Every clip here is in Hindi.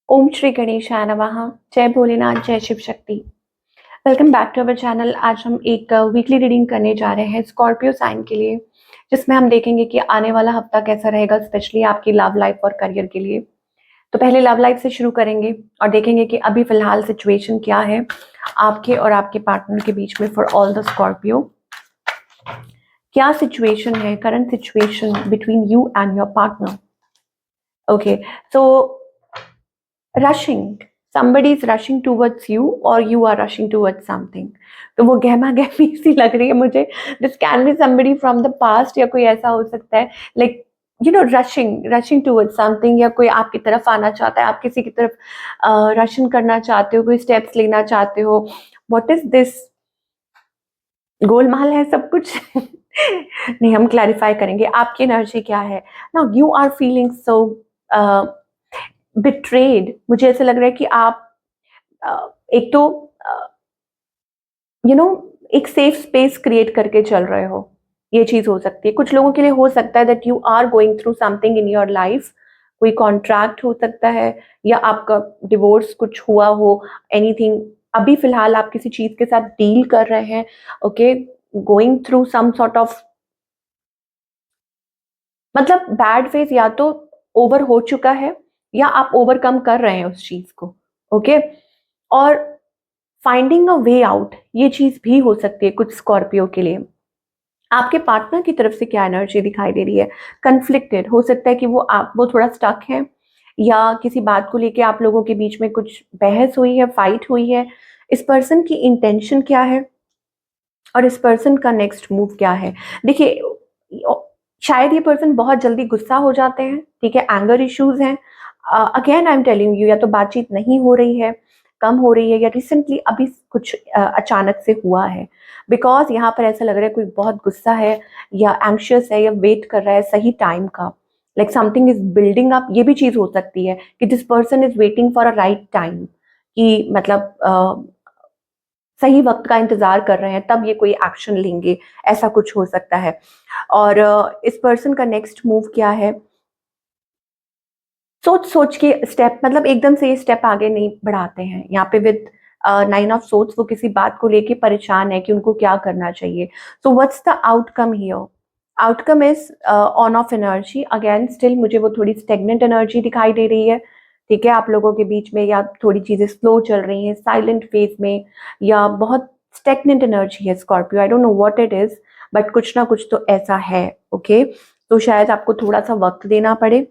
ओम श्री गणेशाय नमः। जय भोलेनाथ, जय Shiv Shakti. Welcome back to our channel. आज हम एक वीकली रीडिंग करने जा रहे हैं स्कॉर्पियो साइन के लिए, जिसमें हम देखेंगे कि आने वाला हफ्ता कैसा रहेगा, स्पेशली आपकी लव लाइफ और करियर के लिए। तो पहले लव लाइफ से शुरू करेंगे और देखेंगे कि अभी फिलहाल सिचुएशन क्या है आपके और आपके पार्टनर के बीच में फॉर ऑल द स्कॉर्पियो। क्या सिचुएशन है, current situation between you and your partner. Okay, so rushing, somebody is rushing towards you or you are rushing towards something। तो वो गहमा गहमी सी लग रही है मुझे। This can be somebody from the past, या कोई ऐसा हो सकता है लाइक rushing towards something, या कोई आपकी तरफ आना चाहता है, आप किसी की तरफ रशन करना चाहते हो, कोई स्टेप्स लेना चाहते हो। व्हाट इज दिस, गोलमाल है सब कुछ। नहीं, हम क्लैरिफाई करेंगे आपकी एनर्जी क्या है। Now you are feeling so betrayed. मुझे ऐसा लग रहा है कि आप एक तो एक सेफ स्पेस क्रिएट करके चल रहे हो। ये चीज हो सकती है, कुछ लोगों के लिए हो सकता है that you are going through something in your life. कोई कॉन्ट्रैक्ट हो सकता है, या आपका डिवोर्स कुछ हुआ हो, एनीथिंग। अभी फिलहाल आप किसी चीज के साथ डील कर रहे हैं। Okay, going through some sort of, मतलब बैड फेज या तो ओवर हो चुका है, या आप ओवरकम कर रहे हैं उस चीज को। ओके, और फाइंडिंग अ वे आउट, ये चीज भी हो सकती है कुछ स्कॉर्पियो के लिए। आपके पार्टनर की तरफ से क्या एनर्जी दिखाई दे रही है? कन्फ्लिक्टेड हो सकता है कि वो थोड़ा स्टक है, या किसी बात को लेके आप लोगों के बीच में कुछ बहस हुई है, फाइट हुई है। इस पर्सन की इंटेंशन क्या है और इस पर्सन का नेक्स्ट मूव क्या है? देखिए, शायद ये पर्सन बहुत जल्दी गुस्सा हो जाते हैं, ठीक है, एंगर इश्यूज हैं। Again I am telling you, या तो बातचीत नहीं हो रही है, कम हो रही है, या रिसेंटली अभी कुछ अचानक से हुआ है। बिकॉज यहाँ पर ऐसा लग रहा है कोई बहुत गुस्सा है, या एंक्शियस है, या वेट कर रहा है सही टाइम का। Like something is building up. ये भी चीज हो सकती है कि this person is waiting for a right time, कि मतलब सही वक्त का इंतजार कर रहे हैं, तब ये कोई एक्शन लेंगे, ऐसा कुछ हो सकता है। और इस पर्सन का नेक्स्ट मूव क्या है? सोच सोच के स्टेप, मतलब एकदम से ये स्टेप आगे नहीं बढ़ाते हैं। यहाँ पे विद 9 ऑफ सोर्ड्स, वो किसी बात को लेके परेशान है कि उनको क्या करना चाहिए। So what's the outcome here? Outcome is on off energy. Again still मुझे वो थोड़ी स्टेगनेंट एनर्जी दिखाई दे रही है, ठीक है, आप लोगों के बीच में, या थोड़ी चीजें स्लो चल रही हैं, साइलेंट फेज में, या बहुत स्टेगनेंट एनर्जी है Scorpio. I don't know what it is, but कुछ ना कुछ तो ऐसा है। ओके, तो शायद आपको थोड़ा सा वक्त देना पड़े,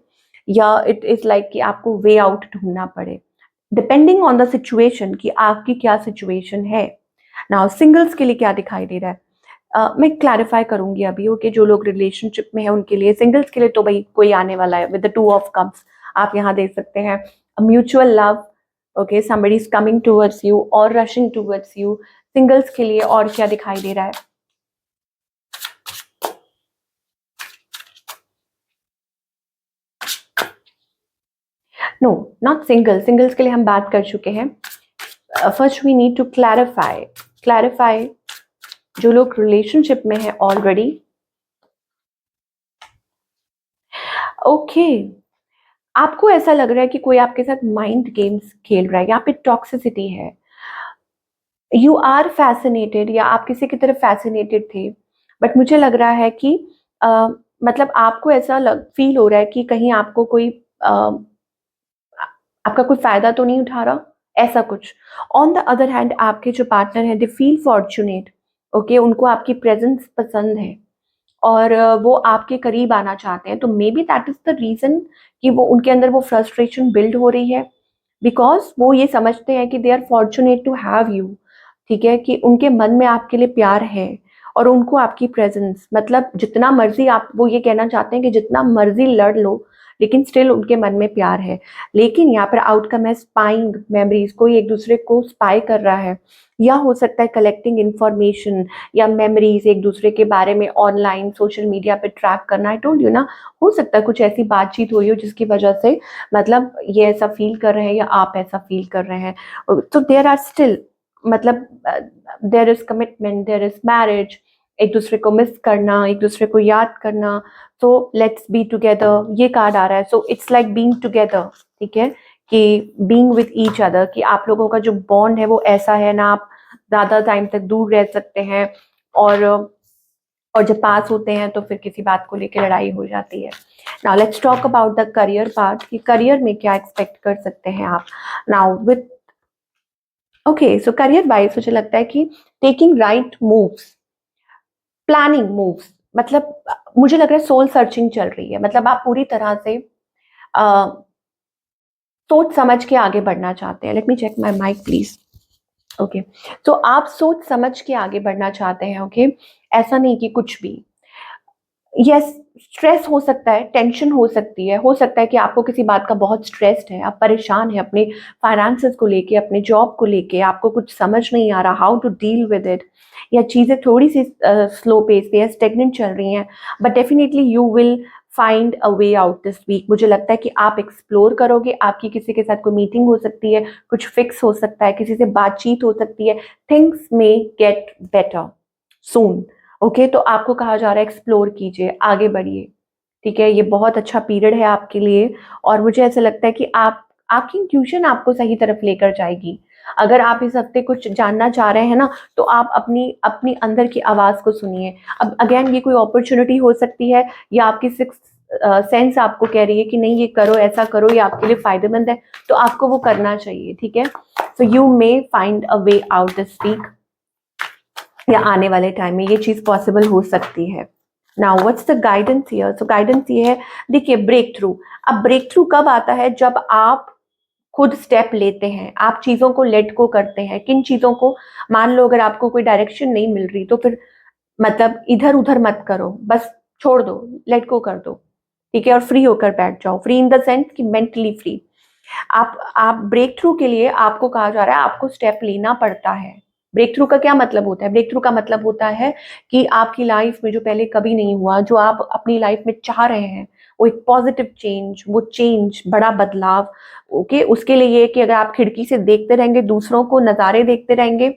या इट इज लाइक कि आपको वे आउट ढूंढना पड़े, डिपेंडिंग ऑन द सिचुएशन कि आपकी क्या सिचुएशन है। नाउ सिंगल्स के लिए क्या दिखाई दे रहा है? मैं क्लैरिफाई करूंगी अभी। ओके, जो लोग रिलेशनशिप में है उनके लिए, सिंगल्स के लिए तो भाई कोई आने वाला है विद द 2 ऑफ कप्स। आप यहाँ देख सकते हैं mutual love. Okay, somebody is coming towards you और rushing towards you। सिंगल्स के लिए और क्या दिखाई दे रहा है? No, not single. सिंगल्स के लिए हम बात कर चुके हैं। First we need to clarify जो लोग रिलेशनशिप में है ऑलरेडी। ओके, आपको ऐसा लग रहा है कि कोई आपके साथ माइंड गेम्स खेल रहा है, यहाँ पे टॉक्सिसिटी है। यू आर फैसिनेटेड, या आप किसी की तरफ फैसिनेटेड थे, बट मुझे लग रहा है कि मतलब आपको ऐसा फील हो रहा है कि कहीं आपको कोई आपका कोई फायदा तो नहीं उठा रहा, ऐसा कुछ। ऑन द अदर हैंड आपके जो पार्टनर है, दे फील फॉर्चुनेट। ओके, उनको आपकी प्रेजेंस पसंद है, और वो आपके करीब आना चाहते हैं। तो maybe that is the reason कि वो उनके अंदर वो फ्रस्ट्रेशन बिल्ड हो रही है, बिकॉज वो ये समझते हैं कि they are fortunate to have you. ठीक है, कि उनके मन में आपके लिए प्यार है, और उनको आपकी प्रेजेंस, मतलब जितना मर्जी आप, वो ये कहना चाहते हैं कि जितना मर्जी लड़ लो, लेकिन स्टिल उनके मन में प्यार है। लेकिन यहाँ पर आउटकम है स्पाइंग मेमोरीज। कोई एक दूसरे को स्पाई कर रहा है, या हो सकता है कलेक्टिंग इंफॉर्मेशन या मेमोरीज एक दूसरे के बारे में ऑनलाइन सोशल मीडिया पे ट्रैक करना। आई टोल्ड यू ना, हो सकता है कुछ ऐसी बातचीत हुई हो जिसकी वजह से मतलब ये ऐसा फील कर रहे हैं, या आप ऐसा फील कर रहे हैं। तो देयर आर स्टिल, मतलब there is commitment, there is marriage. एक दूसरे को मिस करना, एक दूसरे को याद करना। सो लेट्स बी टुगेदर, ये कार्ड आ रहा है। So it's like being together, ठीक है, कि बीइंग विद ईच अदर, कि आप लोगों का जो बॉन्ड है वो ऐसा है ना, आप ज़्यादा टाइम तक दूर रह सकते हैं, और जब पास होते हैं तो फिर किसी बात को लेकर लड़ाई हो जाती है। Now let's talk about the career part, कि करियर में क्या एक्सपेक्ट कर सकते हैं आप। Now with okay, so career wise मुझे लगता है कि taking right moves, planning moves, मतलब मुझे लग रहा है सोल सर्चिंग चल रही है, मतलब आप पूरी तरह से सोच समझ के आगे बढ़ना चाहते हैं। Let me check my mic please. Okay, तो आप सोच समझ के आगे बढ़ना चाहते हैं। ओके, ऐसा नहीं कि कुछ भी। यस, स्ट्रेस हो सकता है, टेंशन हो सकती है, हो सकता है कि आपको किसी बात का बहुत स्ट्रेस्ड है, आप परेशान हैं अपने फाइनेंसेस को लेके, अपने जॉब को लेके, आपको कुछ समझ नहीं आ रहा how to deal with it, या चीज़ें थोड़ी सी स्लो पेस पे या स्टेगनेंट चल रही हैं, but definitely you will find a way out this week. मुझे लगता है कि आप एक्सप्लोर करोगे, आपकी किसी के साथ कोई मीटिंग हो सकती है, कुछ फिक्स हो सकता है, किसी से बातचीत हो सकती है, थिंग्स मे गेट बेटर सून। ओके, तो आपको कहा जा रहा है एक्सप्लोर कीजिए, आगे बढ़िए। ठीक है, ये बहुत अच्छा पीरियड है आपके लिए, और मुझे ऐसा लगता है कि आप आपकी इंट्यूशन आपको सही तरफ लेकर जाएगी। अगर आप इस हफ्ते कुछ जानना चाह रहे हैं ना, तो आप अपनी अपनी अंदर की आवाज को सुनिए। अब अगेन ये कोई अपॉर्चुनिटी हो सकती है, या आपकी सिक्स सेंस आपको कह रही है कि नहीं ये करो, ऐसा करो, ये आपके लिए फायदेमंद है, तो आपको वो करना चाहिए। ठीक है, so you may find a way out this week, या आने वाले टाइम में ये चीज पॉसिबल हो सकती है। Now what's the guidance here, so guidance ये है, देखिए ब्रेक थ्रू। अब ब्रेक थ्रू कब आता है? जब आप खुद स्टेप लेते हैं, आप चीजों को लेट को करते हैं। किन चीजों को? मान लो अगर आपको कोई डायरेक्शन नहीं मिल रही, तो फिर मतलब इधर उधर मत करो, बस छोड़ दो, लेट को कर दो। ठीक है, और फ्री होकर बैठ जाओ, फ्री इन द सेंस कि मेंटली फ्री। आप ब्रेक थ्रू के लिए आपको कहा जा रहा है आपको स्टेप लेना पड़ता है। ब्रेक थ्रू का क्या मतलब होता है? ब्रेक थ्रू का मतलब होता है कि आपकी लाइफ में जो पहले कभी नहीं हुआ, जो आप अपनी लाइफ में चाह रहे हैं, वो एक पॉजिटिव चेंज, वो चेंज, बड़ा बदलाव। ओके, उसके लिए ये कि अगर आप खिड़की से देखते रहेंगे, दूसरों को नज़ारे देखते रहेंगे,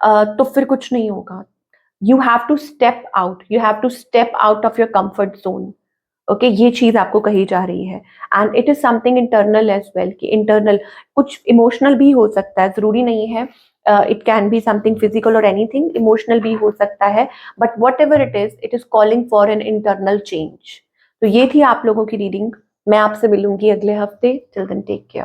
तो फिर कुछ नहीं होगा। You have to step out, you have to step out of your comfort zone. Okay, ये चीज आपको कही जा रही है, and it is something internal as well, कि इंटरनल कुछ इमोशनल भी हो सकता है, जरूरी नहीं है। It can be something physical और एनीथिंग, इमोशनल भी हो सकता है, but whatever it is calling for an internal change. तो ये थी आप लोगों की रीडिंग। मैं आपसे मिलूंगी अगले हफ्ते। Till then take care.